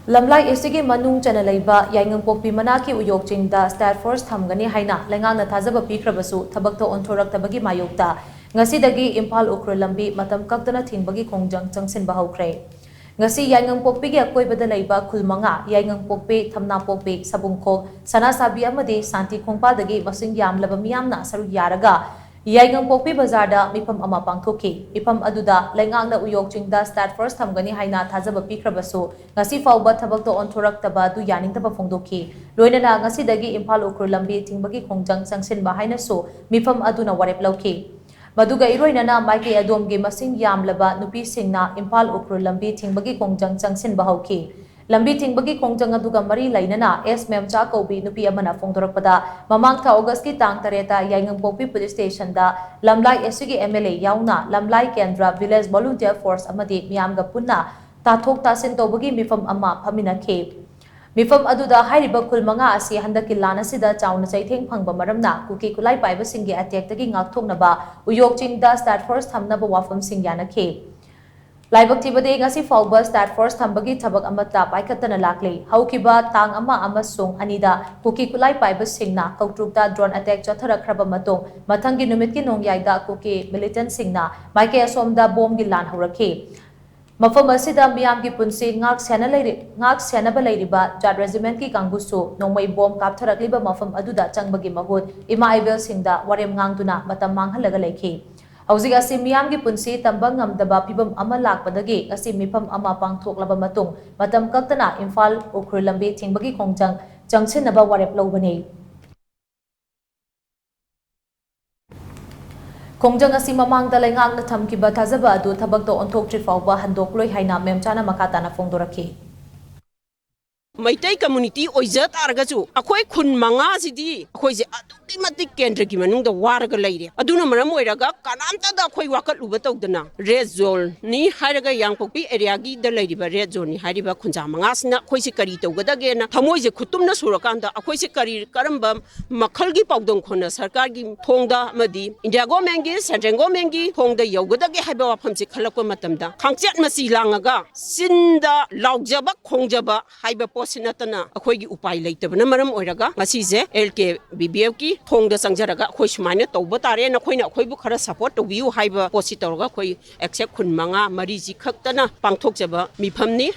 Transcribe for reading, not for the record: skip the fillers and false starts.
Lamlai isigi manung chana leiba Yaingangpokpi manaki Uyokching da State first Thamgani haina leingakna thajaba pikhrabasu thabakta onthoraktabagi Mayokta ngasi dagi Imphal Ukhrul Lambi Matam Kaktana Thingbagi khongjang changshinba houkhre ngasi Yaingangpokpi gi akoibada leiba khulmanga Yaingangpokpi Thamnapokpi sabungkho sana sabi amadi santi khongpadagi masing yamlaba miyamna saru yaraga Yaingangpokpi bazarda mifam ama pangthoki mifam aduda leingakna Uyokching da State first Thamgani haina thajaba pikhrabasu ngasi fauba thabakta onthoraktaba du yaningtaba phongdoki loinana ngasi dagi Imphal Ukhrul Lambi thingbagi khongjang changshinba haina so mifam aduna warep lauki maduga iroinana maike adomgi masing yamlaba nupi singna Imphal Ukhrul Lambi thingbagi khongjang changshinba hauki Lambi thingbagi khongjang aduga mari lainana Mayokta kaubi nupi amana phongdorakpada mamangtha August ki tang tareta Yaingangpokpi police station da Lamlai SG MLA yauna Lamlai Kendra village volunteer force amadi miyamga punna tathok tasin tobagi mifam ama phaminakhe mifam aduda hairiba khulmanga asi handaki lana sida chauna chaitheng phangba maramna kuki kulai paiba singi attack tagi ngakthoknaba Uyokching da State first thamnaba wafam singyana Laibak tibade ngasi fauba State first thambagi thabak amata paikhatana lakle haukiba tang ama amasung anida kuki kulai paiba singna kautrukta drone attack chatharakraba matong mathangi numit ki nongyaida kuki militant singna maike asomda bomb gi lan haurakhe mafam asida miyam gi punsi ngak senaba leiriba jat regiment ki kangbusu nongmai bomb kaptharakliba mafam aduda changbagi mahut ima ibel singda warem ngangduna matam manghalaga leikhi Hauzik asi miyam gi punsi tambang ngamdaba pibam ama lakpadagi asi mifam ama pangthoklaba matung matam kaktana Imphal Ukhrul Lambi thingbagi khongjang changshinba warep lobani khongjang asi mamangda leingakna thamkiba thajaba adu thabakta onthoktri fauba handokloi haina memchana makatana phongdorakhi Maitai community oizat argaju akhoi khun manga sidi akhoi je aduki matik kendra ki manungda warga leire aduna maram oiraga kanamta da akhoi wakat luba tawdana red zone ni haraga Yaingangpokpi area gi da leiriba red zone ni hariba khunja manga sina akhoi se kari tawgada na thamoi je khutumna surakanda akhoi se kari karamba makhal gi pawdong khona sarkar gi thongda amadi india government gi central government gi thongda yawgada ge haiba wafam se khalakwa matamda khangchat masi langaga sinda laugjaba khongjaba haiba sinatana akhoi upai leitabana maram oiraga ngasi je LK BBF ki thongda changjaraga akhoi sumaina tawba tare na khoina akhoi bu khara support tawbiu haiba posi tawraga akhoi accept khun manga mari ji khaktana pangthokjaba mifamni